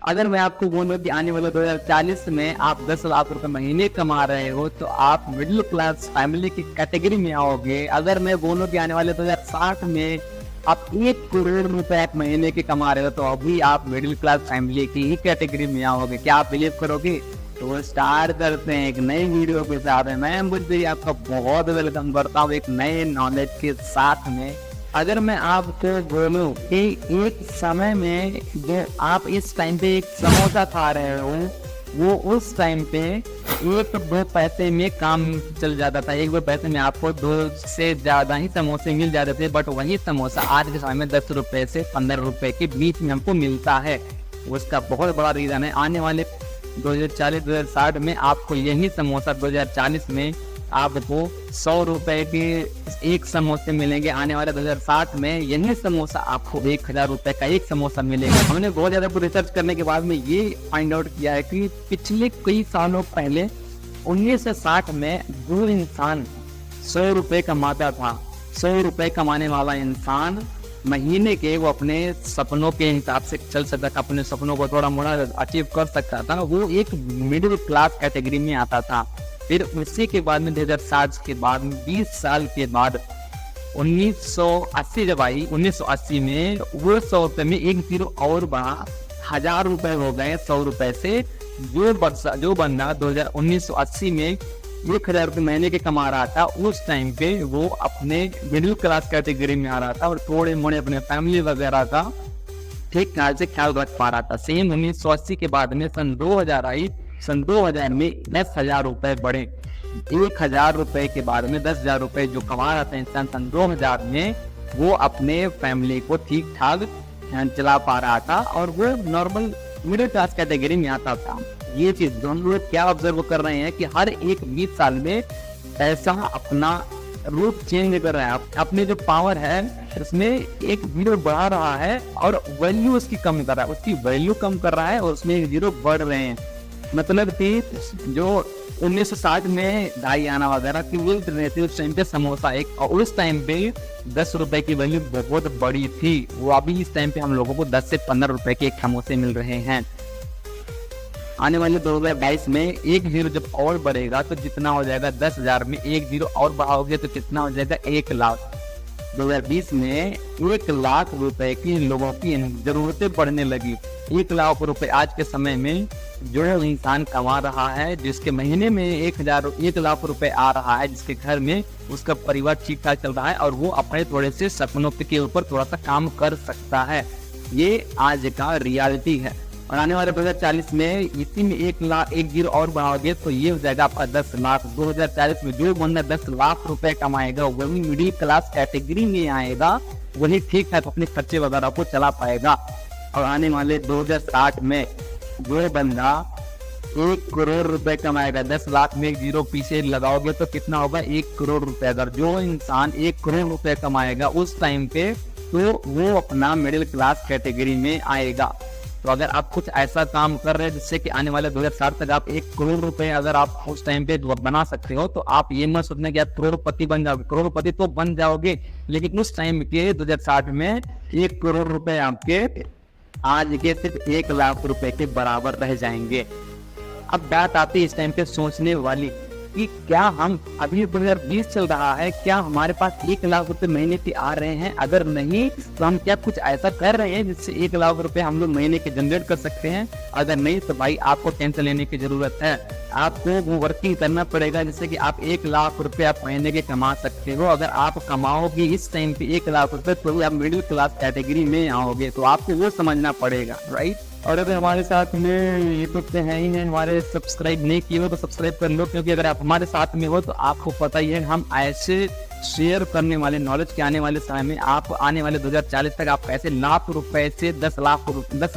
अगर मैं आपको बोलूं कि आने वाले 2040 में आप 10 लाख रुपए महीने कमा रहे हो तो आप मिडिल क्लास फैमिली की कैटेगरी में आओगे। अगर मैं बोलूं कि आने वाले 2060 में आप 1 करोड़ रुपए महीने के कमा रहे हो तो अभी आप मिडिल क्लास फैमिली की ही कैटेगरी में आओगे। क्या आप बिलीव करोगे? तो स्टार्ट करते हैं एक नई वीडियो के साथ। मैं बुद्धि आपका बहुत वेलकम करता हूँ एक नए नॉलेज के साथ में। अगर मैं आपको बोलूं कि एक समय में जो आप इस टाइम पे एक समोसा खा रहे हो वो उस टाइम पे 1-2 पैसे में काम चल जाता था। 1-2 पैसे में आपको 2 से ज़्यादा ही समोसे मिल जाते थे, बट वही समोसा आज के समय में 10 रुपये से 15 रुपये के बीच में हमको मिलता है। उसका बहुत बड़ा रीज़न है आने वाले 2040-2060 में आपको यही समोसा 2040 में आपको 100 रुपए के एक समोसे मिलेंगे। आने वाले 2060 में यही समोसा आपको 1000 रुपए का एक समोसा मिलेगा। हमने बहुत ज़्यादा रिसर्च करने के बाद में ये फाइंड आउट किया है कि पिछले कई सालों पहले 1960 में जो इंसान 100 रुपये कमाता था, 100 रुपये कमाने वाला इंसान महीने के वो अपने सपनों के हिसाब से चल सकता था, अपने सपनों को थोड़ा मोड़ा अचीव कर सकता था। वो एक मिडिल क्लास कैटेगरी में आता था। फिर उसी के बाद में 2060 के बाद में 20 साल के बाद 1980 जब आई 1980 में वो 100 रुपये में 1 जीरो और बढ़ा 1000 रुपये हो गए 100 रुपये से। जो बंदा 1980 में 1000 रुपये महीने के कमा रहा था उस टाइम पे वो अपने मिडिल क्लास कैटेगरी में आ रहा था और थोड़े मोड़े अपने फैमिली वगैरह का ठीक ठाक से ख्याल रख पा रहा था। सेम 1980 के बाद में सन 2000 आई। सन 2000 में 10,000 रुपये बढ़े। 1000 रुपये के बाद में 10,000 रुपये जो कमा रहा था इंसान सन 2000 में वो अपने फैमिली को ठीक ठाक चला पा रहा था और वो नॉर्मल मिडिल क्लास कैटेगरी में आता था। ये चीज दोनों लोग क्या ऑब्जर्व कर रहे हैं कि हर एक 20 साल में पैसा अपना रूप चेंज कर रहा है। अपने जो पावर है उसमें एक जीरो बढ़ा रहा है और वैल्यू उसकी कम कर रहा है, उसकी वैल्यू कम कर रहा है और उसमें एक जीरो बढ़ रहे हैं। मतलब कि जो 1960 में दाई आना वगैरह की वो रहती उस टाइम पे समोसा एक, और उस टाइम पे 10 रुपए की वैल्यू बहुत बड़ी थी। वो अभी इस टाइम पे हम लोगों को 10 से 15 रुपए के एक समोसे मिल रहे हैं। आने वाले 2022 में 1 जीरो जब और बढ़ेगा तो जितना हो जाएगा 10,000 में 1 जीरो और बढ़ाओगे तो कितना हो जाएगा 1 लाख। 2020 में 1 लाख रुपए की लोगों की जरूरतें बढ़ने लगी। 1 लाख रुपए आज के समय में जो इंसान कमा रहा है, जिसके महीने में 1 लाख रुपए आ रहा है, जिसके घर में उसका परिवार ठीक ठाक चल रहा है और वो अपने थोड़े से सपनों के ऊपर थोड़ा सा काम कर सकता है। ये आज का रियलिटी है। और आने वाले 2040 में इसी में 1 जीरो और बढ़ाओगे तो ये हो जाएगा आपका 10 लाख। 2040 में जो बंदा 10 लाख रुपए कमाएगा वही मिडिल क्लास कैटेगरी में आएगा, वही ठीक ठाक अपने खर्चे वगैरह को चला पाएगा। और आने वाले 2060 में जो बंदा 1 करोड़ रुपए कमाएगा, 10 लाख में 1 जीरो पीछे लगाओगे तो कितना होगा 1 करोड़ रुपए। अगर जो इंसान 1 करोड़ रुपए कमाएगा उस टाइम पे तो वो अपना मिडिल क्लास कैटेगरी में आएगा। तो अगर आप कुछ ऐसा काम कर रहे हैं जिससे कि आने वाले 2060 तक आप 1 करोड़ रुपए अगर आप उस टाइम पे बना सकते हो तो आप ये मत सोचना कि आप करोड़पति बन जाओगे। करोड़पति तो बन जाओगे लेकिन उस टाइम के 2060 में 1 करोड़ रुपए आपके आज के सिर्फ 1 लाख रुपए के बराबर रह जाएंगे। अब बात आती है इस टाइम पे सोचने वाली कि क्या हम अभी 2020 चल रहा है, क्या हमारे पास 1 लाख रुपए महीने के आ रहे हैं? अगर नहीं तो हम क्या कुछ ऐसा कर रहे हैं जिससे 1 लाख रुपए हम लोग महीने के जनरेट कर सकते हैं? अगर नहीं तो भाई आपको टेंशन लेने की जरूरत है। आपको वो वर्किंग करना पड़ेगा जिससे कि आप 1 लाख रुपए आप महीने के कमा सकते हो। अगर आप कमाओगे इस टाइम पे 1 लाख रुपए तो आप मिडिल क्लास कैटेगरी में आओगे, तो आपको वो समझना पड़ेगा, राइट। और अगर हमारे साथ में यूट्यूब पे है ही नहीं, हमारे सब्सक्राइब नहीं किए हो तो सब्सक्राइब कर लो, क्योंकि अगर आप हमारे साथ में हो तो आपको पता ही है हम ऐसे शेयर करने वाले नॉलेज के आने वाले समय में आप आने वाले 2040 तक आप कैसे लाख रुपए से 10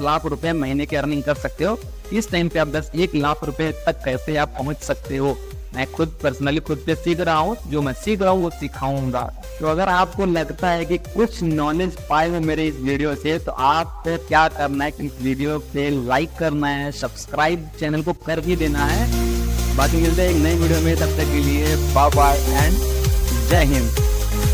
लाख रुपए महीने की अर्निंग कर सकते हो। इस टाइम पे आप 1 लाख रुपए तक कैसे आप पहुंच सकते हो। मैं खुद पर्सनली खुद पे सीख रहा हूँ, जो मैं सीख रहा हूँ वो सिखाऊंगा। तो अगर आपको लगता है कि कुछ नॉलेज पाए हो मेरे इस वीडियो से तो आपको क्या करना है कि इस वीडियो पे लाइक करना है, सब्सक्राइब चैनल को कर भी देना है। बाकी मिलते हैं एक नई वीडियो में, तब तक के लिए बाय बाय एंड जय हिंद।